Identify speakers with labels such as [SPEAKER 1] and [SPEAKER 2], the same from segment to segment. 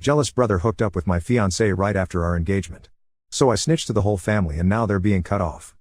[SPEAKER 1] Jealous brother hooked up with my fiancée right after our engagement. So I snitched to the whole family and now they're being cut off.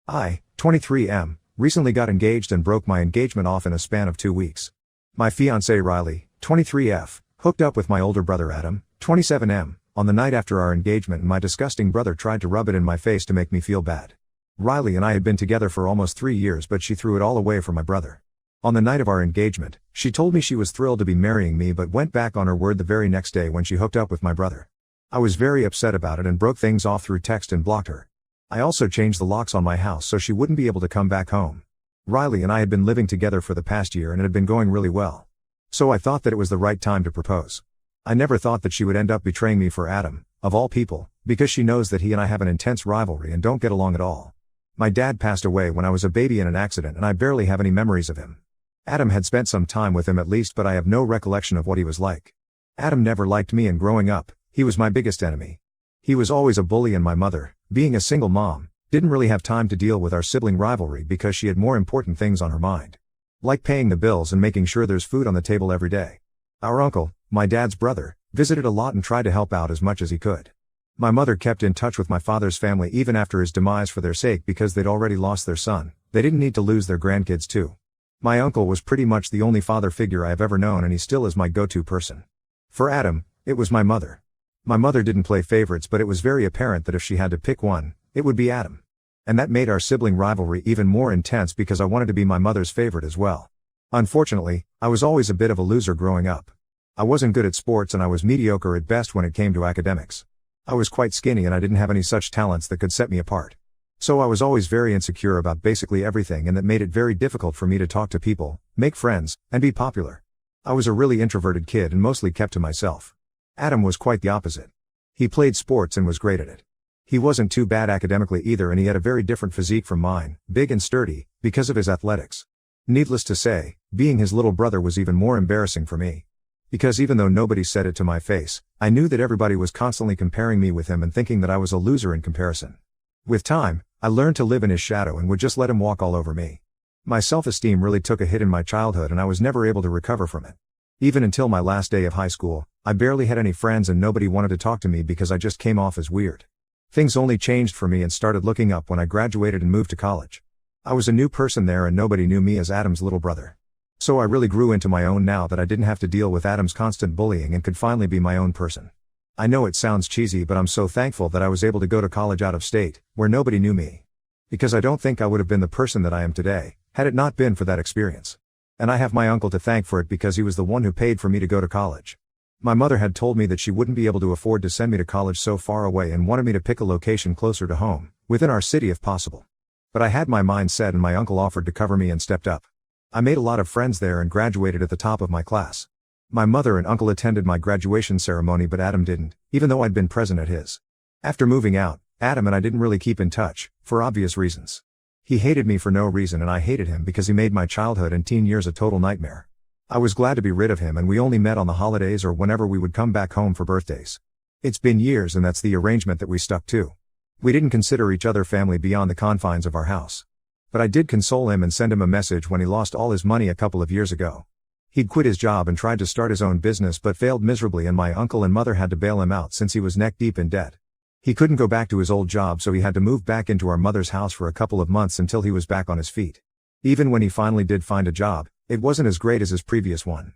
[SPEAKER 1] I, 23M, recently got engaged and broke my engagement off in a span of 2 weeks. My fiancée Riley, 23F, hooked up with my older brother Adam, 27M, on the night after our engagement and my disgusting brother tried to rub it in my face to make me feel bad. Riley and I had been together for almost 3 years but she threw it all away for my brother. On the night of our engagement, she told me she was thrilled to be marrying me but went back on her word the very next day when she hooked up with my brother. I was very upset about it and broke things off through text and blocked her. I also changed the locks on my house so she wouldn't be able to come back home. Riley and I had been living together for the past year and it had been going really well. So I thought that it was the right time to propose. I never thought that she would end up betraying me for Adam, of all people, because she knows that he and I have an intense rivalry and don't get along at all. My dad passed away when I was a baby in an accident and I barely have any memories of him. Adam had spent some time with him at least but I have no recollection of what he was like. Adam never liked me and growing up, he was my biggest enemy. He was always a bully and my mother, being a single mom, didn't really have time to deal with our sibling rivalry because she had more important things on her mind. Like paying the bills and making sure there's food on the table every day. Our uncle, my dad's brother, visited a lot and tried to help out as much as he could. My mother kept in touch with my father's family even after his demise for their sake because they'd already lost their son, they didn't need to lose their grandkids too. My uncle was pretty much the only father figure I have ever known and he still is my go-to person. For Adam, it was my mother. My mother didn't play favorites but it was very apparent that if she had to pick one, it would be Adam. And that made our sibling rivalry even more intense because I wanted to be my mother's favorite as well. Unfortunately, I was always a bit of a loser growing up. I wasn't good at sports and I was mediocre at best when it came to academics. I was quite skinny and I didn't have any such talents that could set me apart. So I was always very insecure about basically everything and that made it very difficult for me to talk to people, make friends, and be popular. I was a really introverted kid and mostly kept to myself. Adam was quite the opposite. He played sports and was great at it. He wasn't too bad academically either and he had a very different physique from mine, big and sturdy, because of his athletics. Needless to say, being his little brother was even more embarrassing for me. Because even though nobody said it to my face, I knew that everybody was constantly comparing me with him and thinking that I was a loser in comparison. With time, I learned to live in his shadow and would just let him walk all over me. My self-esteem really took a hit in my childhood and I was never able to recover from it. Even until my last day of high school, I barely had any friends and nobody wanted to talk to me because I just came off as weird. Things only changed for me and started looking up when I graduated and moved to college. I was a new person there and nobody knew me as Adam's little brother. So I really grew into my own now that I didn't have to deal with Adam's constant bullying and could finally be my own person. I know it sounds cheesy but I'm so thankful that I was able to go to college out of state, where nobody knew me. Because I don't think I would have been the person that I am today, had it not been for that experience. And I have my uncle to thank for it because he was the one who paid for me to go to college. My mother had told me that she wouldn't be able to afford to send me to college so far away and wanted me to pick a location closer to home, within our city if possible. But I had my mind set and my uncle offered to cover me and stepped up. I made a lot of friends there and graduated at the top of my class. My mother and uncle attended my graduation ceremony but Adam didn't, even though I'd been present at his. After moving out, Adam and I didn't really keep in touch, for obvious reasons. He hated me for no reason and I hated him because he made my childhood and teen years a total nightmare. I was glad to be rid of him and we only met on the holidays or whenever we would come back home for birthdays. It's been years and that's the arrangement that we stuck to. We didn't consider each other family beyond the confines of our house. But I did console him and send him a message when he lost all his money a couple of years ago. He'd quit his job and tried to start his own business but failed miserably and my uncle and mother had to bail him out since he was neck deep in debt. He couldn't go back to his old job so he had to move back into our mother's house for a couple of months until he was back on his feet. Even when he finally did find a job, it wasn't as great as his previous one.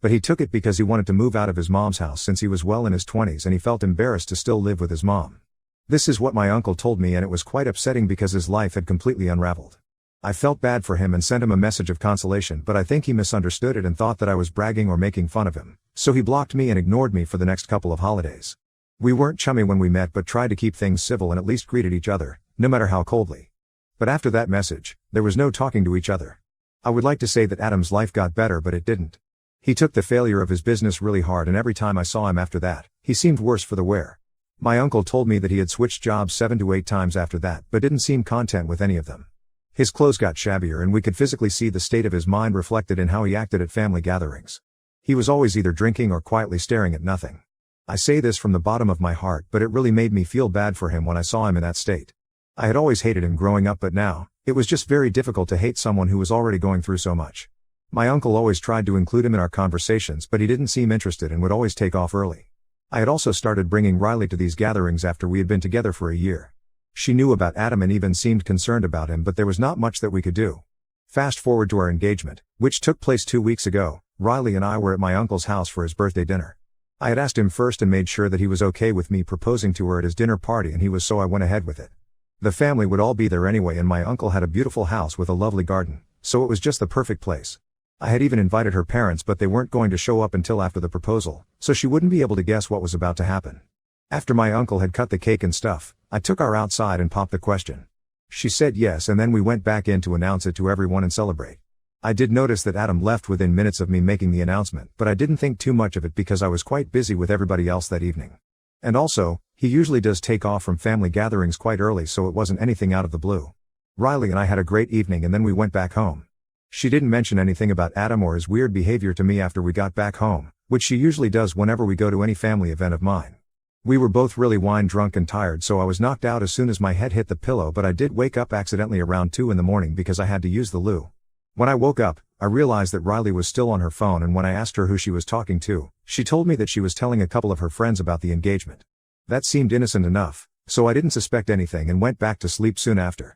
[SPEAKER 1] But he took it because he wanted to move out of his mom's house since he was well in his 20s and he felt embarrassed to still live with his mom. This is what my uncle told me and it was quite upsetting because his life had completely unraveled. I felt bad for him and sent him a message of consolation but I think he misunderstood it and thought that I was bragging or making fun of him, so he blocked me and ignored me for the next couple of holidays. We weren't chummy when we met but tried to keep things civil and at least greeted each other, no matter how coldly. But after that message, there was no talking to each other. I would like to say that Adam's life got better but it didn't. He took the failure of his business really hard and every time I saw him after that, he seemed worse for the wear. My uncle told me that he had switched jobs 7 to 8 times after that but didn't seem content with any of them. His clothes got shabbier and we could physically see the state of his mind reflected in how he acted at family gatherings. He was always either drinking or quietly staring at nothing. I say this from the bottom of my heart but it really made me feel bad for him when I saw him in that state. I had always hated him growing up but now, it was just very difficult to hate someone who was already going through so much. My uncle always tried to include him in our conversations but he didn't seem interested and would always take off early. I had also started bringing Riley to these gatherings after we had been together for a year. She knew about Adam and even seemed concerned about him, but there was not much that we could do. Fast forward to our engagement, which took place 2 weeks ago. Riley and I were at my uncle's house for his birthday dinner. I had asked him first and made sure that he was okay with me proposing to her at his dinner party, and he was, so I went ahead with it. The family would all be there anyway, and my uncle had a beautiful house with a lovely garden, so it was just the perfect place. I had even invited her parents, but they weren't going to show up until after the proposal, so she wouldn't be able to guess what was about to happen. After my uncle had cut the cake and stuff, I took her outside and popped the question. She said yes, and then we went back in to announce it to everyone and celebrate. I did notice that Adam left within minutes of me making the announcement, but I didn't think too much of it because I was quite busy with everybody else that evening. And also, he usually does take off from family gatherings quite early, so it wasn't anything out of the blue. Riley and I had a great evening, and then we went back home. She didn't mention anything about Adam or his weird behavior to me after we got back home, which she usually does whenever we go to any family event of mine. We were both really wine drunk and tired, so I was knocked out as soon as my head hit the pillow, but I did wake up accidentally around 2 in the morning because I had to use the loo. When I woke up, I realized that Riley was still on her phone, and when I asked her who she was talking to, she told me that she was telling a couple of her friends about the engagement. That seemed innocent enough, so I didn't suspect anything and went back to sleep soon after.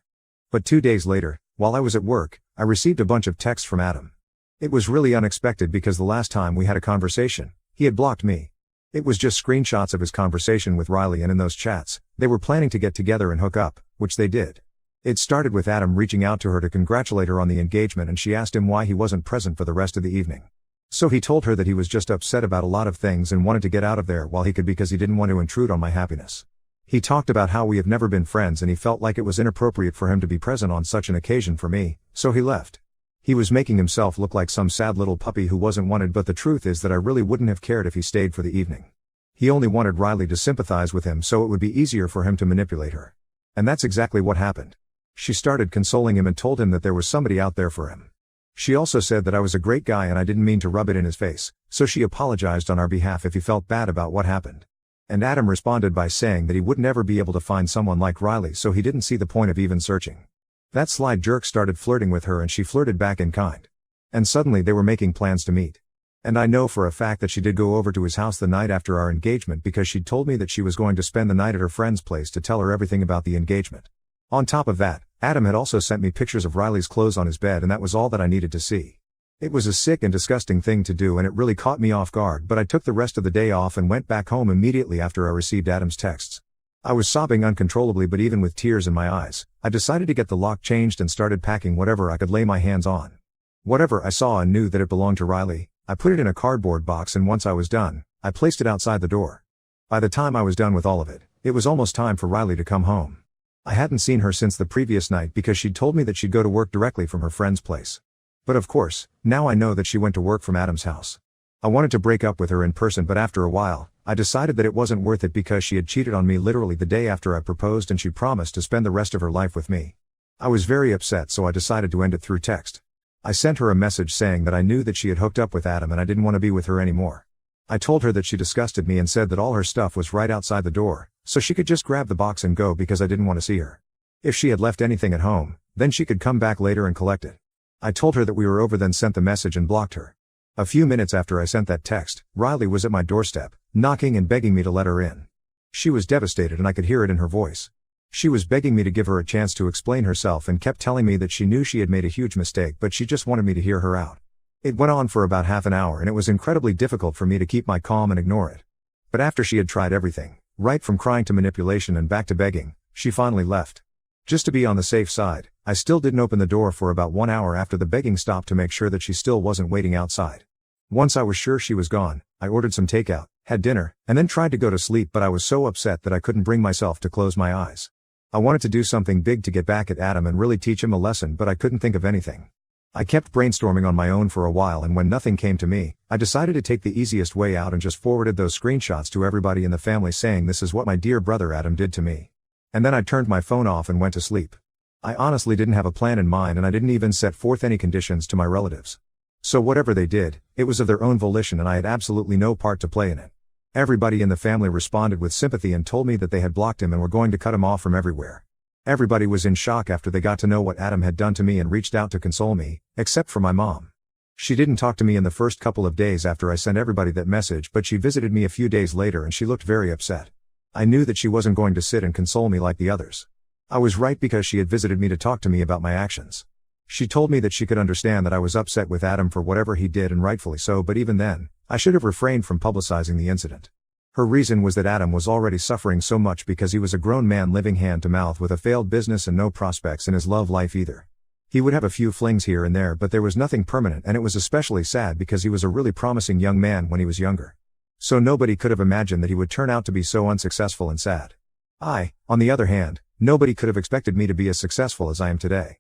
[SPEAKER 1] But 2 days later, while I was at work, I received a bunch of texts from Adam. It was really unexpected because the last time we had a conversation, he had blocked me. It was just screenshots of his conversation with Riley, and in those chats, they were planning to get together and hook up, which they did. It started with Adam reaching out to her to congratulate her on the engagement, and she asked him why he wasn't present for the rest of the evening. So he told her that he was just upset about a lot of things and wanted to get out of there while he could because he didn't want to intrude on my happiness. He talked about how we have never been friends and he felt like it was inappropriate for him to be present on such an occasion for me, so he left. He was making himself look like some sad little puppy who wasn't wanted, but the truth is that I really wouldn't have cared if he stayed for the evening. He only wanted Riley to sympathize with him so it would be easier for him to manipulate her. And that's exactly what happened. She started consoling him and told him that there was somebody out there for him. She also said that I was a great guy and I didn't mean to rub it in his face, so she apologized on our behalf if he felt bad about what happened. And Adam responded by saying that he would never be able to find someone like Riley, so he didn't see the point of even searching. That sly jerk started flirting with her and she flirted back in kind. And suddenly they were making plans to meet. And I know for a fact that she did go over to his house the night after our engagement because she'd told me that she was going to spend the night at her friend's place to tell her everything about the engagement. On top of that, Adam had also sent me pictures of Riley's clothes on his bed, and that was all that I needed to see. It was a sick and disgusting thing to do and it really caught me off guard, but I took the rest of the day off and went back home immediately after I received Adam's texts. I was sobbing uncontrollably, but even with tears in my eyes, I decided to get the lock changed and started packing whatever I could lay my hands on. Whatever I saw and knew that it belonged to Riley, I put it in a cardboard box, and once I was done, I placed it outside the door. By the time I was done with all of it, it was almost time for Riley to come home. I hadn't seen her since the previous night because she'd told me that she'd go to work directly from her friend's place. But of course, now I know that she went to work from Adam's house. I wanted to break up with her in person, but after a while, I decided that it wasn't worth it because she had cheated on me literally the day after I proposed and she promised to spend the rest of her life with me. I was very upset, so I decided to end it through text. I sent her a message saying that I knew that she had hooked up with Adam and I didn't want to be with her anymore. I told her that she disgusted me and said that all her stuff was right outside the door, so she could just grab the box and go because I didn't want to see her. If she had left anything at home, then she could come back later and collect it. I told her that we were over, then sent the message and blocked her. A few minutes after I sent that text, Riley was at my doorstep, knocking and begging me to let her in. She was devastated and I could hear it in her voice. She was begging me to give her a chance to explain herself and kept telling me that she knew she had made a huge mistake, but she just wanted me to hear her out. It went on for about half an hour and it was incredibly difficult for me to keep my calm and ignore it. But after she had tried everything, right from crying to manipulation and back to begging, she finally left. Just to be on the safe side, I still didn't open the door for about 1 hour after the begging stopped to make sure that she still wasn't waiting outside. Once I was sure she was gone, I ordered some takeout, had dinner, and then tried to go to sleep, but I was so upset that I couldn't bring myself to close my eyes. I wanted to do something big to get back at Adam and really teach him a lesson, but I couldn't think of anything. I kept brainstorming on my own for a while, and when nothing came to me, I decided to take the easiest way out and just forwarded those screenshots to everybody in the family saying, "This is what my dear brother Adam did to me." And then I turned my phone off and went to sleep. I honestly didn't have a plan in mind and I didn't even set forth any conditions to my relatives. So whatever they did, it was of their own volition and I had absolutely no part to play in it. Everybody in the family responded with sympathy and told me that they had blocked him and were going to cut him off from everywhere. Everybody was in shock after they got to know what Adam had done to me and reached out to console me, except for my mom. She didn't talk to me in the first couple of days after I sent everybody that message, but she visited me a few days later and she looked very upset. I knew that she wasn't going to sit and console me like the others. I was right because she had visited me to talk to me about my actions. She told me that she could understand that I was upset with Adam for whatever he did, and rightfully so, but even then, I should have refrained from publicizing the incident. Her reason was that Adam was already suffering so much because he was a grown man living hand to mouth with a failed business and no prospects in his love life either. He would have a few flings here and there, but there was nothing permanent, and it was especially sad because he was a really promising young man when he was younger. So nobody could have imagined that he would turn out to be so unsuccessful and sad. On the other hand, nobody could have expected me to be as successful as I am today.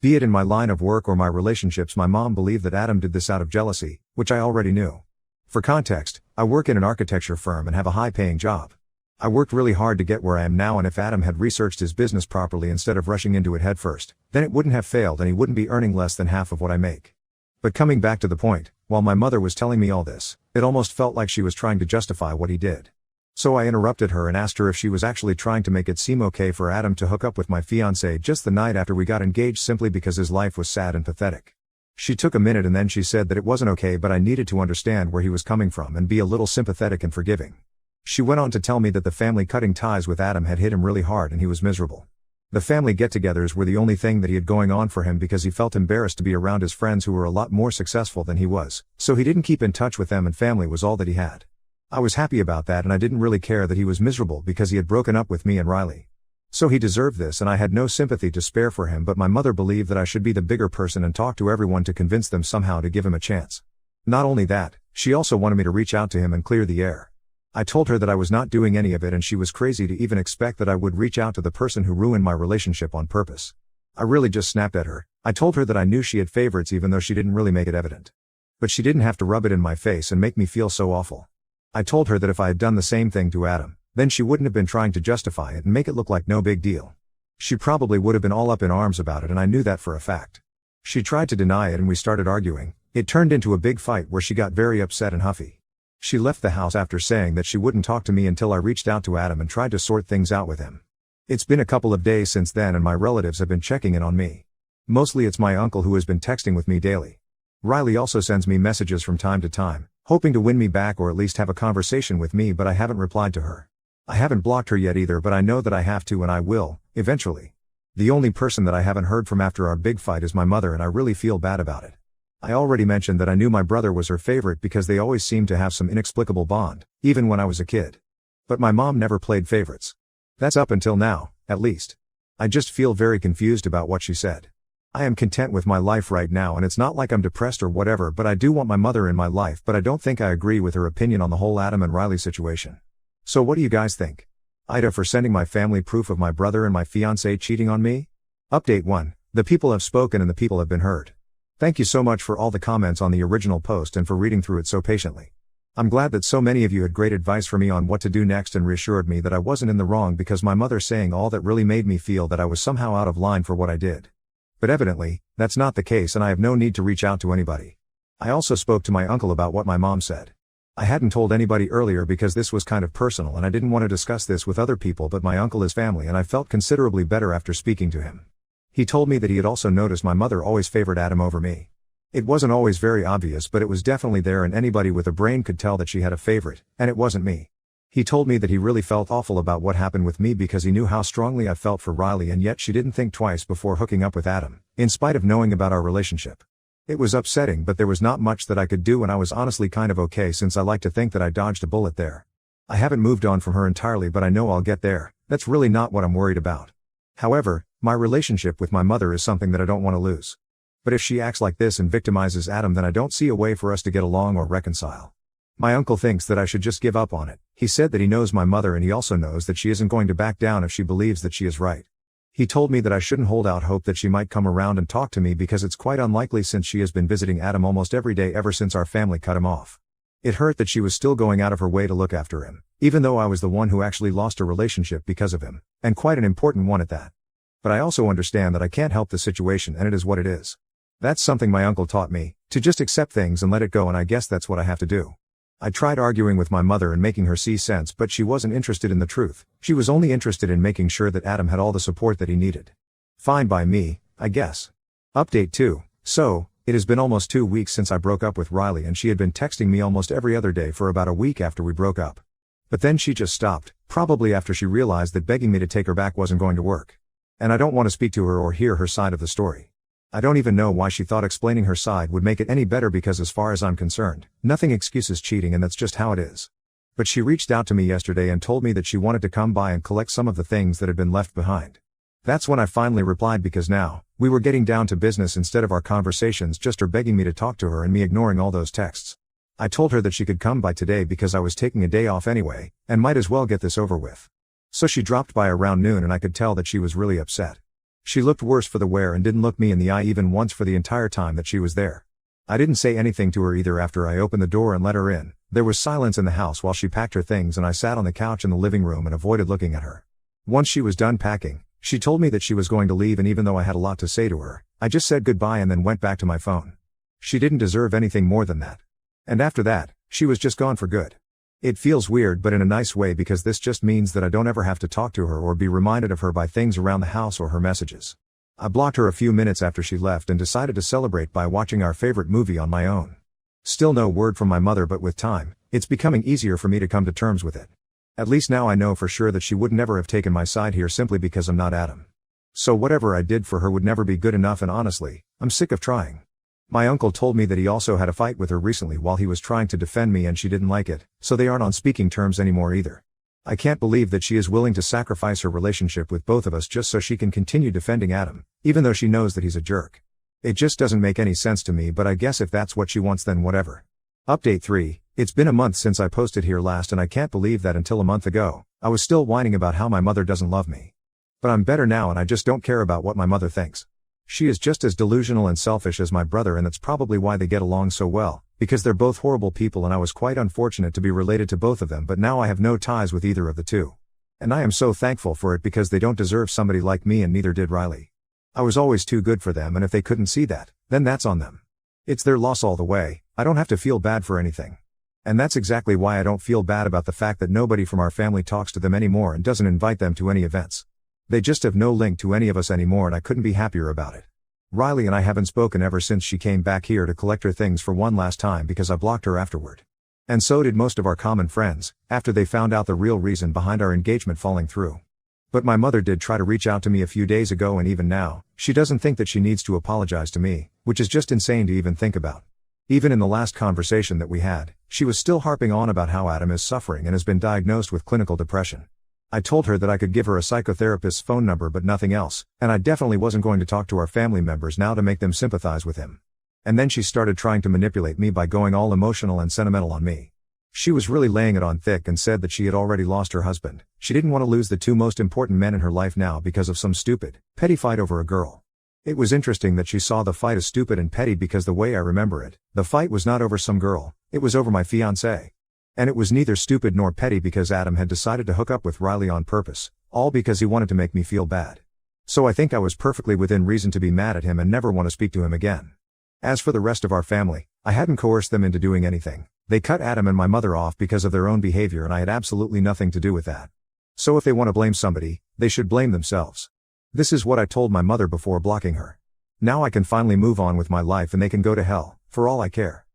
[SPEAKER 1] Be it in my line of work or my relationships, my mom believed that Adam did this out of jealousy, which I already knew. For context, I work in an architecture firm and have a high-paying job. I worked really hard to get where I am now, and if Adam had researched his business properly instead of rushing into it headfirst, then it wouldn't have failed and he wouldn't be earning less than half of what I make. But coming back to the point, while my mother was telling me all this, it almost felt like she was trying to justify what he did. So I interrupted her and asked her if she was actually trying to make it seem okay for Adam to hook up with my fiancée just the night after we got engaged simply because his life was sad and pathetic. She took a minute and then she said that it wasn't okay, but I needed to understand where he was coming from and be a little sympathetic and forgiving. She went on to tell me that the family cutting ties with Adam had hit him really hard and he was miserable. The family get-togethers were the only thing that he had going on for him because he felt embarrassed to be around his friends who were a lot more successful than he was, so he didn't keep in touch with them, and family was all that he had. I was happy about that, and I didn't really care that he was miserable because he had broken up with me and Riley. So he deserved this, and I had no sympathy to spare for him, but my mother believed that I should be the bigger person and talk to everyone to convince them somehow to give him a chance. Not only that, she also wanted me to reach out to him and clear the air. I told her that I was not doing any of it, and she was crazy to even expect that I would reach out to the person who ruined my relationship on purpose. I really just snapped at her. I told her that I knew she had favorites even though she didn't really make it evident. But she didn't have to rub it in my face and make me feel so awful. I told her that if I had done the same thing to Adam, then she wouldn't have been trying to justify it and make it look like no big deal. She probably would have been all up in arms about it, and I knew that for a fact. She tried to deny it and we started arguing. It turned into a big fight where she got very upset and huffy. She left the house after saying that she wouldn't talk to me until I reached out to Adam and tried to sort things out with him. It's been a couple of days since then and my relatives have been checking in on me. Mostly it's my uncle who has been texting with me daily. Riley also sends me messages from time to time, hoping to win me back or at least have a conversation with me, but I haven't replied to her. I haven't blocked her yet either, but I know that I have to, and I will, eventually. The only person that I haven't heard from after our big fight is my mother, and I really feel bad about it. I already mentioned that I knew my brother was her favorite because they always seemed to have some inexplicable bond, even when I was a kid. But my mom never played favorites. That's up until now, at least. I just feel very confused about what she said. I am content with my life right now, and it's not like I'm depressed or whatever, but I do want my mother in my life, but I don't think I agree with her opinion on the whole Adam and Riley situation. So what do you guys think? Ida for sending my family proof of my brother and my fiancé cheating on me? Update 1. The people have spoken and the people have been heard. Thank you so much for all the comments on the original post and for reading through it so patiently. I'm glad that so many of you had great advice for me on what to do next and reassured me that I wasn't in the wrong, because my mother saying all that really made me feel that I was somehow out of line for what I did. But evidently, that's not the case, and I have no need to reach out to anybody. I also spoke to my uncle about what my mom said. I hadn't told anybody earlier because this was kind of personal and I didn't want to discuss this with other people, but my uncle is family and I felt considerably better after speaking to him. He told me that he had also noticed my mother always favored Adam over me. It wasn't always very obvious, but it was definitely there, and anybody with a brain could tell that she had a favorite, and it wasn't me. He told me that he really felt awful about what happened with me because he knew how strongly I felt for Riley, and yet she didn't think twice before hooking up with Adam, in spite of knowing about our relationship. It was upsetting, but there was not much that I could do, and I was honestly kind of okay since I like to think that I dodged a bullet there. I haven't moved on from her entirely, but I know I'll get there. That's really not what I'm worried about. However, my relationship with my mother is something that I don't want to lose. But if she acts like this and victimizes Adam, then I don't see a way for us to get along or reconcile. My uncle thinks that I should just give up on it. He said that he knows my mother and he also knows that she isn't going to back down if she believes that she is right. He told me that I shouldn't hold out hope that she might come around and talk to me because it's quite unlikely since she has been visiting Adam almost every day ever since our family cut him off. It hurt that she was still going out of her way to look after him, even though I was the one who actually lost a relationship because of him, and quite an important one at that. But I also understand that I can't help the situation and it is what it is. That's something my uncle taught me, to just accept things and let it go, and I guess that's what I have to do. I tried arguing with my mother and making her see sense, but she wasn't interested in the truth. She was only interested in making sure that Adam had all the support that he needed. Fine by me, I guess. Update 2. So, It has been almost 2 weeks since I broke up with Riley and she had been texting me almost every other day for about a week after we broke up. But then she just stopped, probably after she realized that begging me to take her back wasn't going to work. And I don't want to speak to her or hear her side of the story. I don't even know why she thought explaining her side would make it any better because as far as I'm concerned, nothing excuses cheating and that's just how it is. But she reached out to me yesterday and told me that she wanted to come by and collect some of the things that had been left behind. That's when I finally replied because now, we were getting down to business instead of our conversations just her begging me to talk to her and me ignoring all those texts. I told her that she could come by today because I was taking a day off anyway, and might as well get this over with. So she dropped by around noon and I could tell that she was really upset. She looked worse for the wear and didn't look me in the eye even once for the entire time that she was there. I didn't say anything to her either after I opened the door and let her in. There was silence in the house while she packed her things and I sat on the couch in the living room and avoided looking at her. Once she was done packing, she told me that she was going to leave and even though I had a lot to say to her, I just said goodbye and then went back to my phone. She didn't deserve anything more than that. And after that, she was just gone for good. It feels weird but in a nice way because this just means that I don't ever have to talk to her or be reminded of her by things around the house or her messages. I blocked her a few minutes after she left and decided to celebrate by watching our favorite movie on my own. Still no word from my mother but with time, it's becoming easier for me to come to terms with it. At least now I know for sure that she would never have taken my side here simply because I'm not Adam. So whatever I did for her would never be good enough and honestly, I'm sick of trying. My uncle told me that he also had a fight with her recently while he was trying to defend me and she didn't like it, so they aren't on speaking terms anymore either. I can't believe that she is willing to sacrifice her relationship with both of us just so she can continue defending Adam, even though she knows that he's a jerk. It just doesn't make any sense to me but I guess if that's what she wants then whatever. Update 3. It's been a month since I posted here last and I can't believe that until a month ago, I was still whining about how my mother doesn't love me. But I'm better now and I just don't care about what my mother thinks. She is just as delusional and selfish as my brother and that's probably why they get along so well, because they're both horrible people and I was quite unfortunate to be related to both of them but now I have no ties with either of the two. And I am so thankful for it because they don't deserve somebody like me and neither did Riley. I was always too good for them and if they couldn't see that, then that's on them. It's their loss all the way, I don't have to feel bad for anything. And that's exactly why I don't feel bad about the fact that nobody from our family talks to them anymore and doesn't invite them to any events. They just have no link to any of us anymore and I couldn't be happier about it. Riley and I haven't spoken ever since she came back here to collect her things for one last time because I blocked her afterward. And so did most of our common friends, after they found out the real reason behind our engagement falling through. But my mother did try to reach out to me a few days ago and even now, she doesn't think that she needs to apologize to me, which is just insane to even think about. Even in the last conversation that we had, she was still harping on about how Adam is suffering and has been diagnosed with clinical depression. I told her that I could give her a psychotherapist's phone number but nothing else, and I definitely wasn't going to talk to our family members now to make them sympathize with him. And then she started trying to manipulate me by going all emotional and sentimental on me. She was really laying it on thick and said that she had already lost her husband. She didn't want to lose the two most important men in her life now because of some stupid, petty fight over a girl. It was interesting that she saw the fight as stupid and petty because the way I remember it, the fight was not over some girl, it was over my fiancée. And it was neither stupid nor petty because Adam had decided to hook up with Riley on purpose, all because he wanted to make me feel bad. So I think I was perfectly within reason to be mad at him and never want to speak to him again. As for the rest of our family, I hadn't coerced them into doing anything. They cut Adam and my mother off because of their own behavior and I had absolutely nothing to do with that. So if they want to blame somebody, they should blame themselves. This is what I told my mother before blocking her. Now I can finally move on with my life and they can go to hell, for all I care.